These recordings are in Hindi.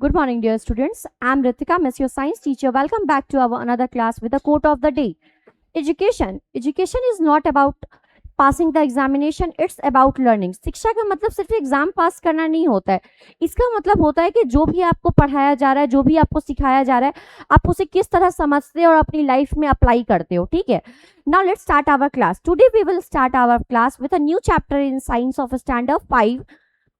Good morning, dear students. I'm Ritika, Miss your science teacher. Welcome back to our another class with the quote of the day. Education. Education is not about passing the examination, it's about learning. शिक्षा का मतलब सिर्फ एग्जाम पास करना नहीं होता है. इसका मतलब होता है कि जो भी आपको पढ़ाया जा रहा है, जो भी आपको सिखाया जा रहा है, आप उसे किस तरह समझते हो और अपनी लाइफ में अप्लाई करते हो. ठीक है. Now let's start our class. Today we will start our class with a new chapter in science of standard 5.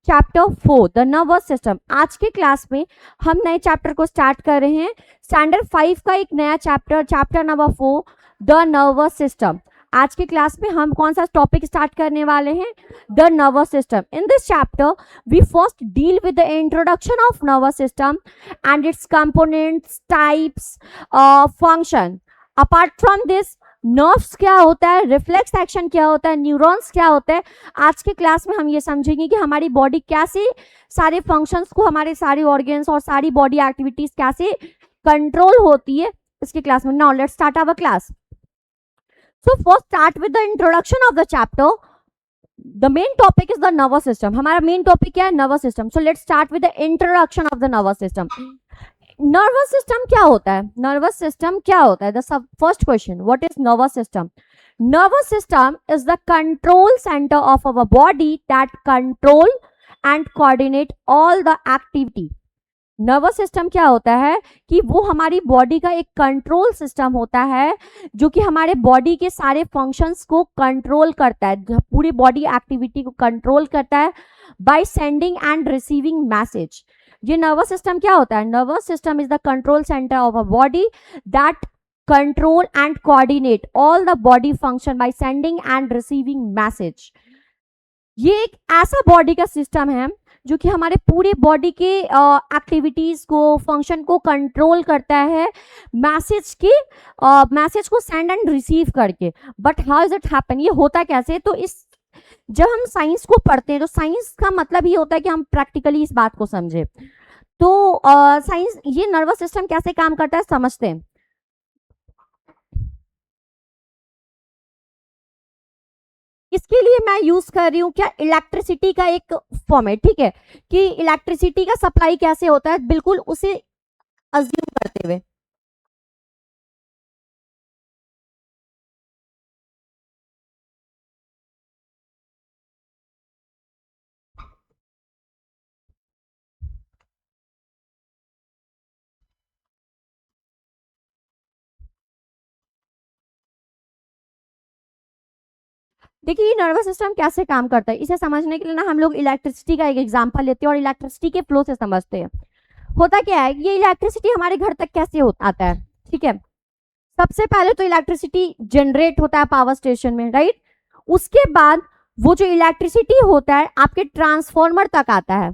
Chapter 4 the nervous system. आज के क्लास में हम नए चैप्टर को स्टार्ट कर रहे हैं. स्टैंडर्ड 5 का एक नया chapter number 4 the nervous system. आज के क्लास में हम कौन सा टॉपिक स्टार्ट करने वाले हैं? The nervous system. In this chapter we first deal with the introduction of nervous system and its components, types, function. Apart from this, nerves क्या होता है, रिफ्लेक्स एक्शन क्या होता है, न्यूरॉन्स क्या होता है. आज के क्लास में हम ये समझेंगे कि हमारी बॉडी कैसे सारे फंक्शंस को, हमारे सारे ऑर्गन्स और सारी बॉडी एक्टिविटीज कैसे कंट्रोल होती है इसके क्लास में. Now let's start our class. So first start with the introduction of the chapter. The main topic is the nervous system. हमारा मेन टॉपिक क्या है? Nervous system. So let's start with the introduction of the nervous system. Nervous system क्या होता है? नर्वस सिस्टम क्या होता है? The first question, what is nervous system? Nervous system is the control centre of our body that control and coordinate all the activity. Nervous system क्या होता है कि वो हमारी बॉडी का एक कंट्रोल सिस्टम होता है जो कि हमारे बॉडी के सारे फंक्शंस को कंट्रोल करता है, पूरी बॉडी एक्टिविटी को कंट्रोल करता है bye sending and receiving message. ये नर्वस सिस्टम क्या होता है? Nervous system is the control centre of a body that control and coordinate all the body function by sending and receiving message. ये एक ऐसा बॉडी का सिस्टम है जो कि हमारे पूरे बॉडी के एक्टिविटीज को, फंक्शन को कंट्रोल करता है मैसेज को सेंड एंड रिसीव करके. But how is it happen? ये होता कैसे? तो जब हम साइंस को पढ़ते हैं तो साइंस का मतलब ये होता है कि हम प्रैक्टिकली इस बात को समझे. तो साइंस ये नर्वस सिस्टम कैसे काम करता है समझते हैं. इसके लिए मैं यूज कर रही हूँ क्या? इलेक्ट्रिसिटी का एक फॉर्म है. ठीक है, कि इलेक्ट्रिसिटी का सप्लाई कैसे होता है, बिल्कुल उसे अज्यूम करते हुए. देखिए, ये नर्वस सिस्टम कैसे काम करता है, इसे समझने के लिए ना हम लोग इलेक्ट्रिसिटी का एक एग्जांपल लेते हैं और इलेक्ट्रिसिटी के फ्लो से समझते हैं. होता क्या है, ये इलेक्ट्रिसिटी हमारे घर तक कैसे आता है? ठीक है, सबसे पहले तो इलेक्ट्रिसिटी जनरेट होता है पावर स्टेशन में, राइट. उसके बाद वो जो इलेक्ट्रिसिटी होता है आपके ट्रांसफॉर्मर तक आता है.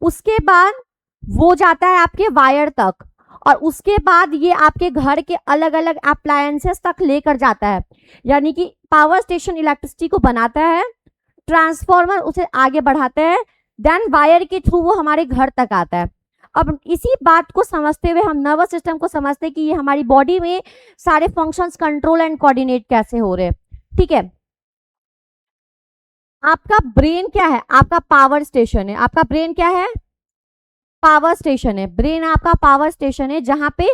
उसके बाद वो जाता है आपके वायर तक और उसके बाद ये आपके घर के अलग अलग अप्लायंसेस तक लेकर जाता है. यानी कि पावर स्टेशन इलेक्ट्रिसिटी को बनाता है, ट्रांसफॉर्मर उसे आगे बढ़ाता है, देन वायर के थ्रू वो हमारे घर तक आता है. अब इसी बात को समझते हुए हम नर्वस सिस्टम को समझते हैं कि ये हमारी बॉडी में सारे फंक्शंस कंट्रोल एंड कोऑर्डिनेट कैसे हो रहे हैं. ठीक है, आपका ब्रेन क्या है? आपका पावर स्टेशन है. आपका ब्रेन क्या है? पावर स्टेशन है. ब्रेन आपका पावर स्टेशन है जहां पे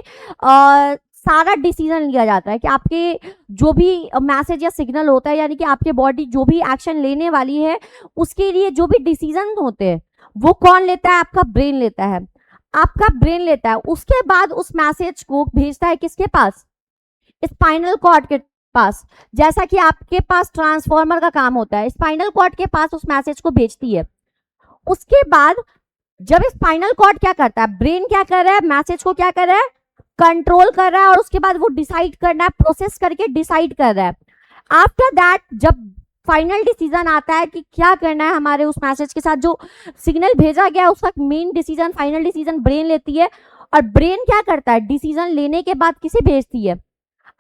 सारा डिसीजन लिया जाता है कि आपके जो भी मैसेज या सिग्नल होता है, यानी कि आपके बॉडी जो भी एक्शन लेने वाली है उसके लिए जो भी डिसीजन होते हैं वो कौन लेता है? आपका ब्रेन लेता है. आपका ब्रेन लेता है, उसके बाद उस मैसेज को भेजता है किसके पास? स्पाइनल कॉर्ड के पास. जैसा कि आपके पास ट्रांसफॉर्मर का काम होता है, स्पाइनल कॉर्ड के पास उस मैसेज को भेजती है. उसके बाद जब स्पाइनल कॉर्ड क्या करता है, ब्रेन क्या कर रहा है, मैसेज को क्या कर रहा है? कंट्रोल कर रहा है और उसके बाद वो डिसाइड करना है, प्रोसेस करके डिसाइड कर रहा है. आफ्टर दैट जब फाइनल डिसीजन आता है कि क्या करना है हमारे उस मैसेज के साथ, जो सिग्नल भेजा गया है उसका main decision, final decision brain लेती है. और ब्रेन क्या करता है? डिसीजन लेने के बाद किसे भेजती है?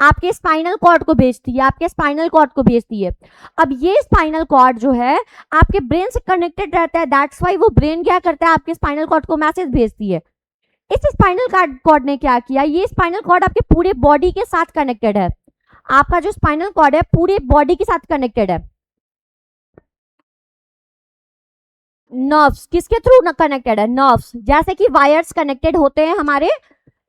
आपके स्पाइनल कॉर्ड को भेजती है. आपके स्पाइनल कॉर्ड को भेजती है. अब ये स्पाइनल कॉर्ड जो है आपके ब्रेन से कनेक्टेड रहता है, दैट्स वाई वो ब्रेन क्या करता है? आपके स्पाइनल कॉर्ड को मैसेज भेजती है. इस स्पाइनल कॉर्ड ने क्या किया? ये स्पाइनल कॉर्ड आपके पूरे बॉडी के साथ कनेक्टेड है. आपका जो स्पाइनल कॉर्ड है पूरे बॉडी के साथ कनेक्टेड है. नर्व्स किसके थ्रू कनेक्टेड है? नर्व्स, जैसे कि वायर्स कनेक्टेड होते हैं हमारे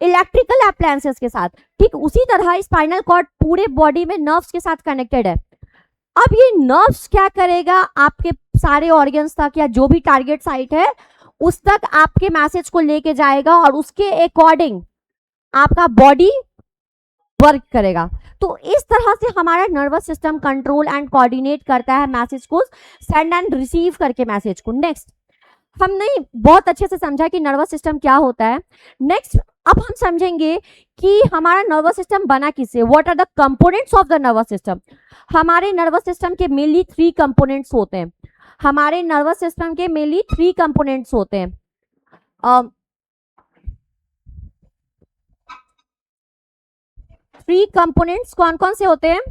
इलेक्ट्रिकल अप्लायंसेस के साथ, ठीक उसी तरह स्पाइनल कॉर्ड पूरे बॉडी में नर्व्स के साथ कनेक्टेड है। अब ये नर्व्स क्या करेगा, आपके सारे ऑर्गन्स तक या जो भी टारगेट साइट है उस तक आपके मैसेज को लेके जाएगा और उसके अकॉर्डिंग आपका बॉडी वर्क करेगा। तो इस तरह से हमारा nervous system control and coordinate करता है मैसेज को, सेंड एंड रिसीव करके मैसेज को। नेक्स्ट, हमने बहुत अच्छे से समझा कि नर्वस सिस्टम क्या होता है। नेक्स्ट, अब हम समझेंगे कि हमारा नर्वस सिस्टम बना किससे, what are the components of the nervous system. हमारे नर्वस सिस्टम के मेनली 3 कंपोनेंट्स होते हैं। हमारे नर्वस सिस्टम के मेनली 3 कंपोनेंट्स होते हैं। 3 कंपोनेंट्स कौन कौन से होते हैं?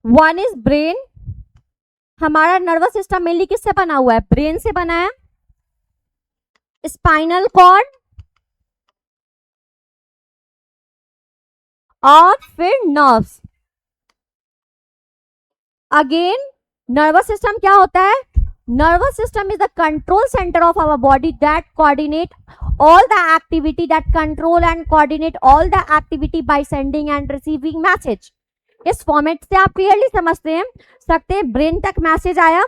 One is brain. हमारा नर्वस सिस्टम मेनली किससे बना हुआ है? ब्रेन से बना है। स्पाइनल कॉर्ड और फिर नर्व्स। अगेन नर्वस सिस्टम क्या होता है? Nervous system is the control centre of our body that coordinate all the activity, that control and coordinate all the activity by sending and receiving message। इस फॉर्मेट से आप क्लियरली समझते हैं सकते हैं, ब्रेन तक मैसेज आया,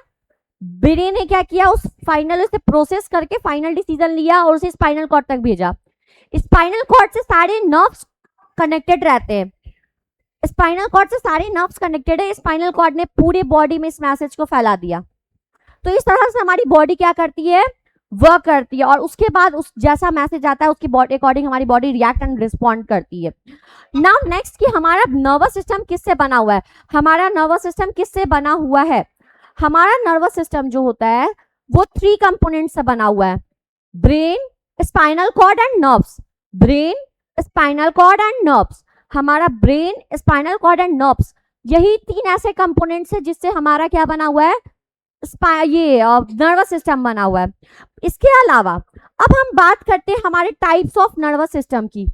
ब्रेन ने क्या किया, उस फाइनल उसे प्रोसेस करके फाइनल डिसीजन लिया और उसे स्पाइनल कॉर्ड तक भेजा। स्पाइनल कॉर्ड से सारे नर्व्स कनेक्टेड रहते हैं। स्पाइनल कॉर्ड से सारे नर्व्स कनेक्टेड है। स्पाइनल कॉर्ड ने पूरे बॉडी में इस मैसेज को फैला दिया। तो इस तरह से हमारी बॉडी क्या करती है, वर्क करती है, और उसके बाद उस जैसा मैसेज आता है उसके बॉडी अकॉर्डिंग हमारी बॉडी रिएक्ट एंड रिस्पॉन्ड करती है। नाउ नेक्स्ट कि हमारा नर्वस सिस्टम किससे बना हुआ है? हमारा नर्वस सिस्टम किससे बना हुआ है? हमारा नर्वस सिस्टम जो होता है वो 3 कंपोनेंट से बना हुआ है, brain, spinal cord and nerves. Brain, spinal cord and nerves. हमारा brain, spinal cord and nerves, यही 3 ऐसे कंपोनेंट्स है जिससे हमारा क्या बना हुआ है, ये नर्वस सिस्टम बना हुआ है। इसके अलावा अब हम बात करते हैं हमारे टाइप्स ऑफ नर्वस सिस्टम की,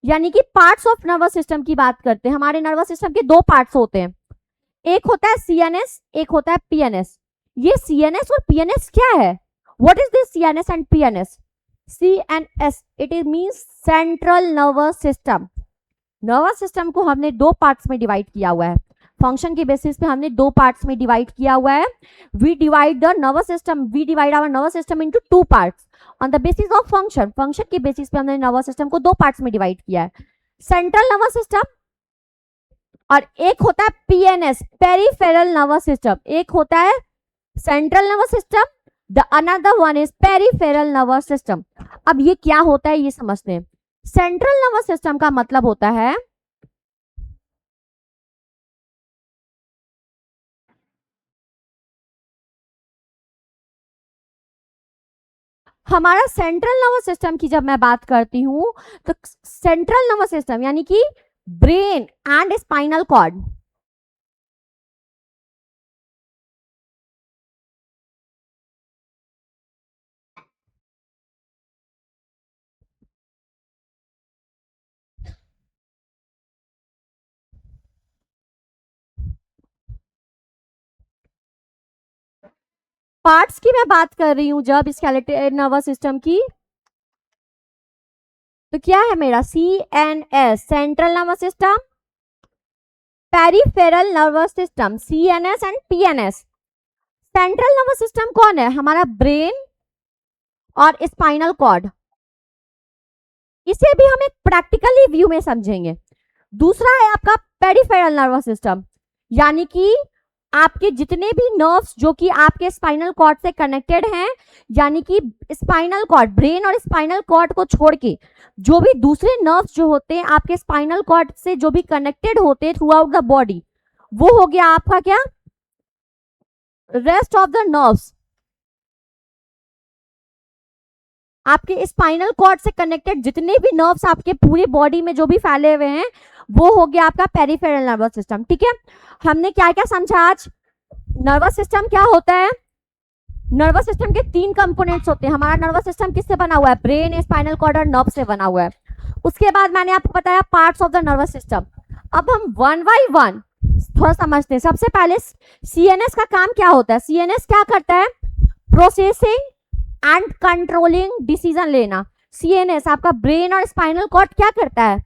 यानी कि पार्ट्स ऑफ नर्वस सिस्टम की बात करते हैं। हमारे नर्वस सिस्टम के 2 पार्ट्स होते हैं, एक होता है सीएनएस, एक होता है पीएनएस। ये सीएनएस और पीएनएस क्या है? What is this CNS and PNS? CNS it is means central nervous system. Nervous system को हमने 2 पार्ट्स में डिवाइड किया हुआ है, फंक्शन के बेसिस पे हमने 2 पार्ट्स में डिवाइड किया हुआ है। We divide our nervous system into 2 parts on the basis of function. Function के बेसिस पे हमने नर्वस सिस्टम को 2 पार्ट्स में डिवाइड किया है, सेंट्रल नर्वस सिस्टम और एक होता है पीएनएस, पेरिफेरल नर्वस सिस्टम। एक होता है central nervous system, the another one is peripheral nervous system. अब ये क्या होता है ये समझते हैं। सेंट्रल नर्वस सिस्टम का मतलब होता है हमारा सेंट्रल नर्वस सिस्टम की जब मैं बात करती हूं तो सेंट्रल नर्वस सिस्टम यानी कि brain and spinal cord, parts की मैं बात कर रही हूं जब स्केलेटल नर्वस सिस्टम की, तो क्या है मेरा CNS central nervous system, peripheral nervous system CNS and PNS. Central nervous system कौन है? हमारा ब्रेन और स्पाइनल कॉर्ड। इसे भी हम एक प्रैक्टिकली व्यू में समझेंगे। दूसरा है आपका पेरिफेरल नर्वस सिस्टम, यानी कि आपके जितने भी नर्व्स जो कि आपके स्पाइनल कॉर्ड से कनेक्टेड हैं, यानी कि स्पाइनल कॉर्ड, ब्रेन और स्पाइनल कॉर्ड को छोड़ के जो भी दूसरे नर्व्स जो होते हैं आपके स्पाइनल कॉर्ड से जो भी कनेक्टेड होते हैं थ्रू आउट द बॉडी, वो हो गया आपका क्या, रेस्ट ऑफ द नर्व्स। आपके स्पाइनल कॉर्ड से कनेक्टेड जितने भी नर्व्स आपके पूरे बॉडी में जो भी फैले हुए हैं वो हो गया आपका पेरिफेरल नर्वस सिस्टम। ठीक है, हमने क्या क्या समझा आज? नर्वस सिस्टम क्या होता है? नर्वस सिस्टम के 3 कंपोनेंट्स होते हैं। हमारा नर्वस सिस्टम किससे बना हुआ है? ब्रेन, स्पाइनल कॉर्ड और नर्व से बना हुआ है। उसके बाद मैंने आपको बताया parts of the nervous system. अब हम वन बाय वन थोड़ा समझते हैं। सबसे पहले सीएनएस का काम क्या होता है? सीएनएस क्या करता है? प्रोसेसिंग एंड कंट्रोलिंग डिसीजन लेना। सीएनएस आपका ब्रेन और स्पाइनल कॉर्ड क्या करता है?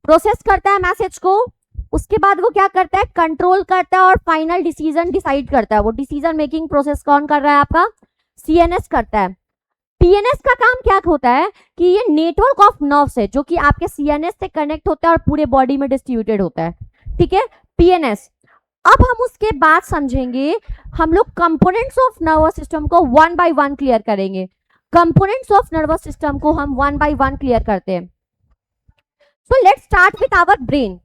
प्रोसेस करता है मैसेज को, उसके बाद वो क्या करता है? कंट्रोल करता है और फाइनल डिसीजन डिसाइड करता है। वो डिसीजन मेकिंग प्रोसेस कौन कर रहा है? आपका सीएनएस करता है। पीएनएस का काम क्या होता है कि ये नेटवर्क ऑफ नर्व्स है जो कि आपके सीएनएस से कनेक्ट होता है और पूरे बॉडी में डिस्ट्रीब्यूटेड होता है। ठीक है, पीएनएस। अब हम उसके बाद समझेंगे, हम लोग कंपोनेंट्स ऑफ नर्वस सिस्टम को वन बाय वन क्लियर करेंगे। कंपोनेंट्स ऑफ नर्वस सिस्टम को हम वन बाय वन क्लियर करते हैं। So let's start with our brain.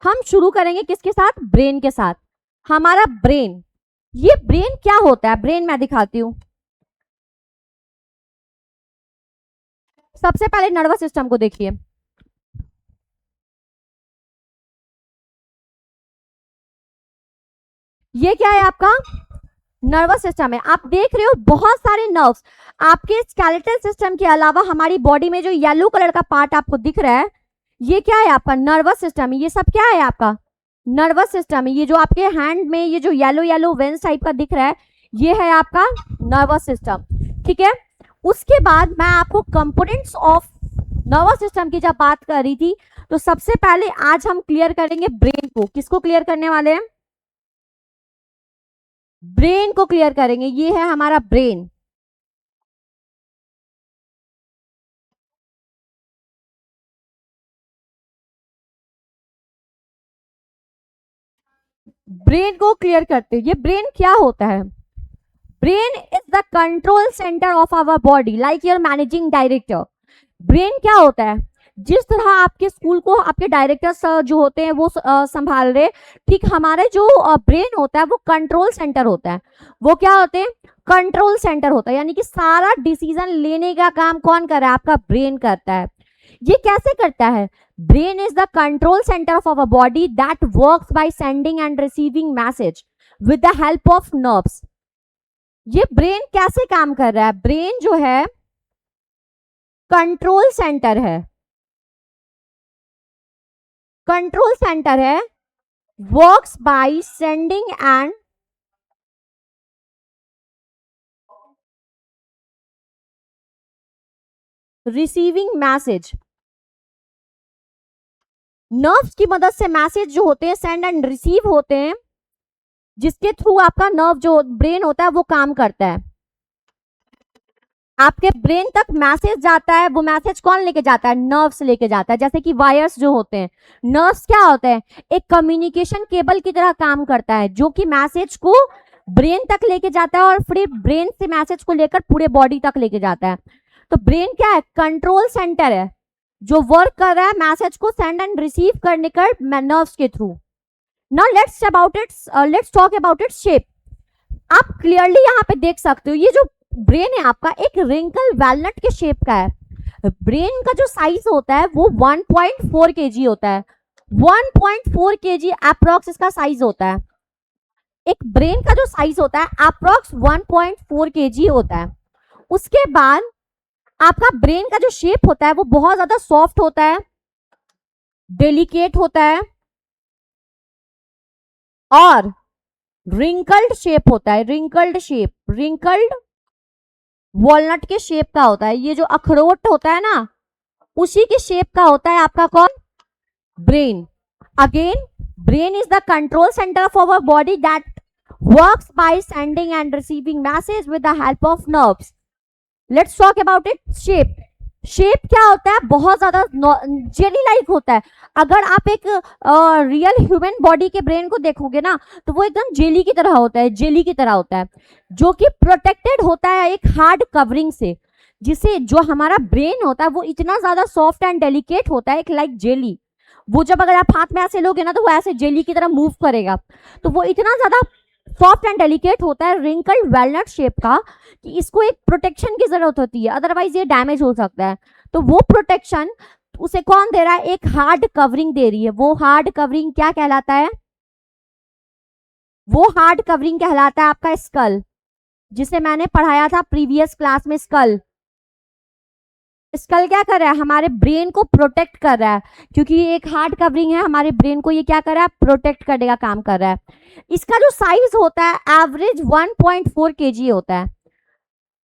हम शुरू करेंगे किसके साथ? ब्रेन के साथ। हमारा ब्रेन, ये ब्रेन क्या होता है? ब्रेन मैं दिखाती हूं। सबसे पहले नर्वस सिस्टम को देखिए। ये क्या है? आपका नर्वस सिस्टम है। आप देख रहे हो बहुत सारे नर्व्स आपके स्केलेटल सिस्टम के अलावा हमारी बॉडी में जो येलो कलर का पार्ट आपको दिख रहा है, ये क्या है? आपका नर्वस सिस्टम है। ये सब क्या है? आपका नर्वस सिस्टम है। ये जो आपके हैंड में ये जो येलो येलो वेंस टाइप का दिख रहा है, ये है आपका नर्वस सिस्टम। ठीक है, उसके बाद मैं आपको कंपोनेंट्स ऑफ नर्वस सिस्टम की जब बात कर रही थी, तो सबसे पहले आज हम क्लियर करेंगे ब्रेन को। किसको क्लियर करने वाले हैं? ब्रेन को क्लियर करेंगे। ये है हमारा ब्रेन। ब्रेन को क्लियर करते हैं। ये ब्रेन क्या होता है? Brain is the control centre of our body, like your managing director. Brain क्या होता है? जिस तरह आपके स्कूल को आपके डायरेक्टर्स जो होते हैं वो संभाल रहे, ठीक हमारे जो ब्रेन होता है वो कंट्रोल सेंटर होता है। वो क्या होते हैं? कंट्रोल सेंटर होता है। यानी कि सारा डिसीजन लेने का काम कौन कर रहा है? आपका ब्रेन करता है। ये कैसे करता है? Brain is the control centre of our body that works by sending and receiving message with the help of nerves. ये ब्रेन कैसे काम कर रहा है? ब्रेन जो है कंट्रोल सेंटर है। कंट्रोल सेंटर है, works by sending and receiving message. Nerves की मदद से मैसेज जो होते हैं सेंड एंड रिसीव होते हैं, जिसके थ्रू आपका नर्व जो ब्रेन होता है वो काम करता है। आपके ब्रेन तक मैसेज जाता है, वो मैसेज कौन लेके जाता है? नर्व्स लेके जाता है। जैसे कि वायर्स जो होते हैं, नर्व्स क्या होता है? एक कम्युनिकेशन केबल की तरह काम करता है जो कि मैसेज को ब्रेन तक लेके जाता है और फिर ब्रेन से मैसेज को लेकर पूरे बॉडी तक लेके जाता है। तो ब्रेन क्या है? कंट्रोल सेंटर है जो वर्क कर रहा है मैसेज को सेंड एंड रिसीव करने का नर्व्स के through. Now let's talk about its shape. आप क्लियरली यहाँ पे देख सकते हो, ये जो ब्रेन है आपका एक रिंकल वैलनट के शेप का है। ब्रेन का जो साइज होता है वो 1.4 kg होता है। 1.4 kg अप्रोक्स इसका साइज होता है। एक ब्रेन का जो साइज होता है अप्रोक्स 1.4 kg होता है। उसके बाद आपका ब्रेन का जो शेप होता है वो बहुत ज्यादा सॉफ्ट होता है, डेलिकेट होता है और रिंकल्ड शेप होता है। रिंकल्ड शेप, रिंकल्ड वॉलनट के शेप का होता है। ये जो अखरोट होता है ना, उसी के शेप का होता है आपका कौन? Brain. Again, brain is the control centre of our body that works by sending and receiving message with the help of nerves. Let's talk about it shape. Shape क्या होता है? बहुत ज्यादा जेली लाइक होता है। अगर आप एक रियल ह्यूमन बॉडी के ब्रेन को देखोगे ना, तो वो एकदम जेली की तरह होता है, जेली की तरह होता है, जो कि प्रोटेक्टेड होता है एक हार्ड कवरिंग से। जिसे जो हमारा ब्रेन होता है वो इतना ज्यादा सॉफ्ट एंड डेलिकेट होता है, एक लाइक जेली। वो जब अगर आप हाथ में ऐसे लोगे ना, तो वो ऐसे जेली की तरह मूव करेगा। तो वो इतना ज्यादा सॉफ्ट एंड डेलिकेट होता है, रिंकल्ड वैलनट शेप का, कि इसको एक प्रोटेक्शन की जरूरत होती है, अदरवाइज ये डैमेज हो सकता है। तो वो प्रोटेक्शन उसे कौन दे रहा है? एक हार्ड कवरिंग दे रही है। वो हार्ड कवरिंग क्या कहलाता है? वो हार्ड कवरिंग कहलाता है आपका स्कल। जिसे मैंने पढ़ाया था प्रीवियस क्लास में, स्कल। स्कल क्या कर रहा है, हमारे ब्रेन को प्रोटेक्ट कर रहा है, क्योंकि ये एक हार्ड कवरिंग है, हमारे ब्रेन को ये क्या कर रहा है, प्रोटेक्ट करने का काम कर रहा है। इसका जो साइज होता है एवरेज 1.4 kg होता है।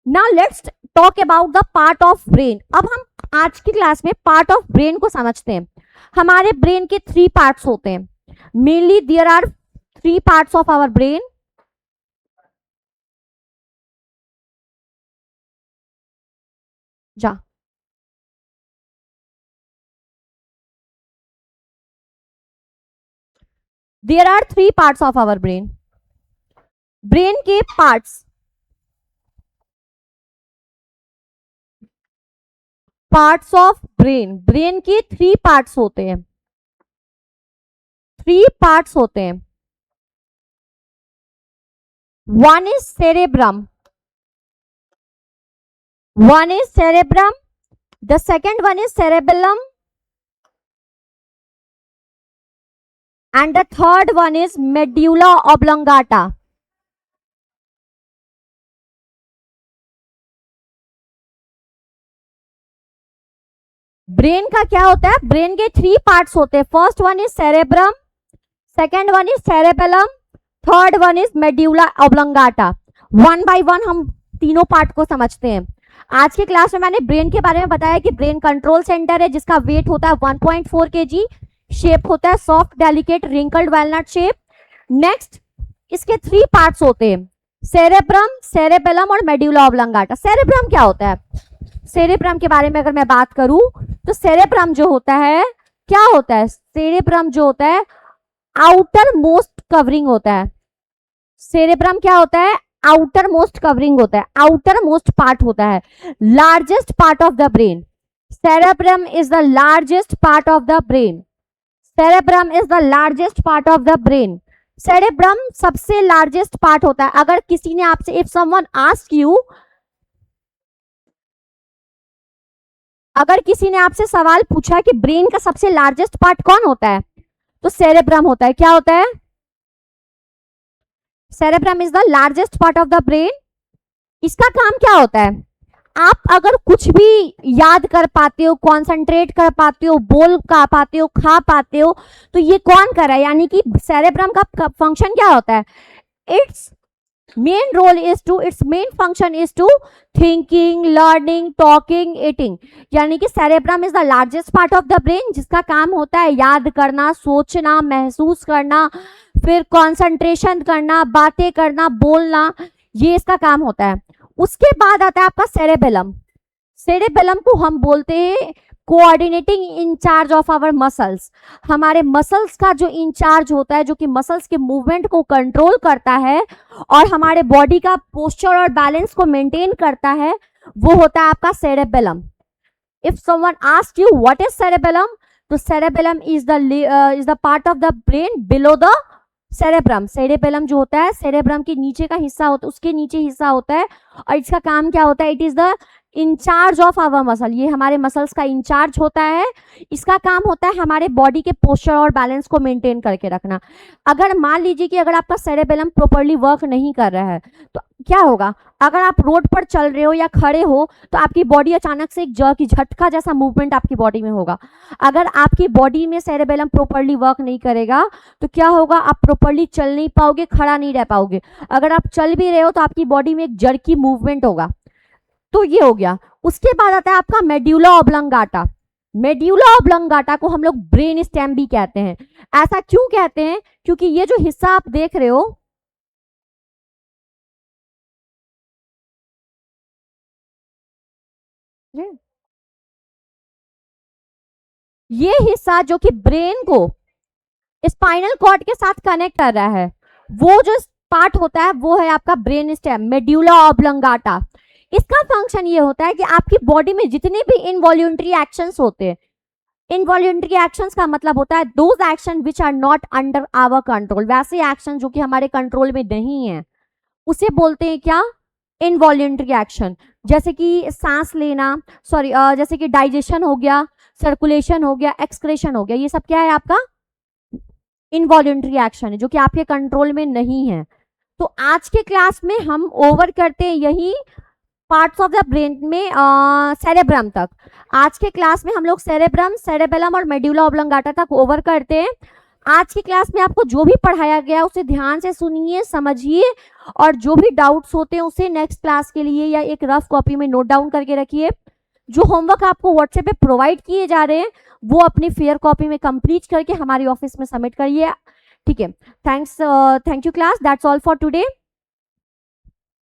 Now let's talk about the part of brain. अब हम आज की क्लास में पार्ट ऑफ ब्रेन को समझते हैं। हमारे ब्रेन के 3 पार्ट्स होते हैं। Mainly there are 3 parts of our brain. जा there are 3 parts of our brain. Brain के पार्ट्स ऑफ ब्रेन, ब्रेन के 3 पार्ट्स होते हैं। 3 पार्ट्स होते हैं। One is cerebrum, the second one is cerebellum, and the third one is medulla oblongata. Brain का क्या होता है, ब्रेन के 3 पार्ट्स होते हैं। First one is cerebrum, second one is cerebellum, third one is medulla oblongata. One by one हम तीनों पार्ट को समझते हैं। आज की क्लास में मैंने ब्रेन के बारे में बताया कि ब्रेन कंट्रोल सेंटर है, जिसका वेट होता है 1.4 kg, शेप होता है soft delicate wrinkled walnut shape. Next इसके 3 पार्ट्स होते हैं, सेरेब्रम, सेरेबेलम और मेड्यूला ऑब्लोंगाटा। सेरेब्रम क्या होता है, सेरेब्रम के बारे में अगर मैं बात करूं तो सेरेब्रम जो होता है, क्या होता है, सेरेब्रम जो होता है आउटर मोस्ट कवरिंग होता है। सेरेब्रम क्या होता है, आउटर मोस्ट कवरिंग होता है, आउटर मोस्ट पार्ट होता है, largest part of the brain. Cerebrum is the largest part of the brain. Cerebrum is the largest part of the brain. Cerebrum सबसे लार्जेस्ट पार्ट होता है। अगर किसी ने आपसे, इफ समवन आस्क यू, अगर किसी ने आपसे सवाल पूछा कि ब्रेन का सबसे लार्जेस्ट पार्ट कौन होता है, तो सेरेब्रम होता है। क्या होता है, cerebrum is the largest part of the brain. इसका काम क्या होता है, आप अगर कुछ भी याद कर पाते हो, कंसंट्रेट कर पाते हो, बोल का पाते हो, खा पाते हो, तो ये कौन कर रहा है, यानी कि सेरेब्रम का फंक्शन क्या होता है, its main function is to thinking, learning, talking, eating. यानी कि cerebrum is the largest part of the brain, जिसका काम होता है याद करना, सोचना, महसूस करना, फिर कंसंट्रेशन करना, बातें करना, बोलना, ये इसका काम होता है। उसके बाद आता है आपका सेरेबेलम। सेरेबेलम को हम बोलते हैं coordinating incharge of our muscles. हमारे मसल्स का जो इंचार्ज होता है, जो कि मसल्स के मूवमेंट को कंट्रोल करता है और हमारे बॉडी का पोस्चर और बैलेंस को मेंटेन करता है, वो होता है आपका cerebellum. If someone ask you what is cerebellum, तो cerebellum is the part of the brain below the cerebrum. Cerebellum जो होता है सेरेब्रम के नीचे का हिस्सा होता है, उसके नीचे हिस्सा होता है, और इसका काम क्या होता है, it is the incharge of our muscle. ये हमारे मसल्स का इंचार्ज होता है। इसका काम होता है हमारे बॉडी के पोस्चर और बैलेंस को मेंटेन करके रखना। अगर मान लीजिए कि अगर आपका सेरेबेलम प्रॉपर्ली वर्क नहीं कर रहा है, तो क्या होगा, अगर आप रोड पर चल रहे हो या खड़े हो तो आपकी बॉडी अचानक से एक झटका जैसा मूवमेंट आपकी बॉडी में होगा। अगर आपकी बॉडी में सेरेबेलम प्रॉपर्ली वर्क नहीं करेगा तो क्या होगा, आप प्रॉपर्ली चल नहीं पाओगे, खड़ा नहीं रह पाओगे। अगर आप चल भी रहे हो तो आपकी बॉडी में एक जर्की मूवमेंट होगा। तो ये हो गया। उसके बाद आता है आपका मेड्यूला ऑब्लोंगाटा। मेड्यूला ऑब्लोंगाटा को हम लोग ब्रेन स्टेम भी कहते हैं। ऐसा क्यों कहते हैं, क्योंकि ये जो हिस्सा आप देख रहे हो, ये हिस्सा जो कि ब्रेन को स्पाइनल कॉर्ड के साथ कनेक्ट कर रहा है, वो जो पार्ट होता है वो है आपका ब्रेन स्टेम, मेड्यूला ऑब्लोंगाटा। इसका फंक्शन ये होता है कि आपकी बॉडी में जितने भी इनवॉल्यूंटरी एक्शंस होते हैं, इनवॉल्यूंटरी एक्शंस का मतलब होता है those action which are not under our control. वैसे एक्शन जो कि हमारे कंट्रोल में नहीं है, उसे बोलते हैं क्या, इनवॉल्यूंटरी एक्शन। जैसे कि सांस लेना, जैसे कि डाइजेशन हो गया, सर्कुलेशन हो गया, एक्सक्रेशन हो गया, ये सब क्या है आपका इनवॉल्यूंटरी एक्शन है, जो कि आपके कंट्रोल में नहीं है। तो आज के क्लास में हम ओवर करते हैं यही पार्ट्स ऑफ द ब्रेन में सेरेब्रम तक। आज के क्लास में हम लोग सेरेब्रम, सेरेबेलम और मेडुला ऑब्लंगाटा तक ओवर करते हैं। आज की क्लास में आपको जो भी पढ़ाया गया उसे ध्यान से सुनिए, समझिए, और जो भी डाउट्स होते हैं उसे नेक्स्ट क्लास के लिए या एक रफ कॉपी में नोट डाउन करके रखिए। जो होमवर्क आपको व्हाट्सएप पे प्रोवाइड किए जा रहे हैं वो अपनी फेयर कॉपी में कंप्लीट करके हमारी ऑफिस में सबमिट करिए। ठीक है, thank you class, that's all for today.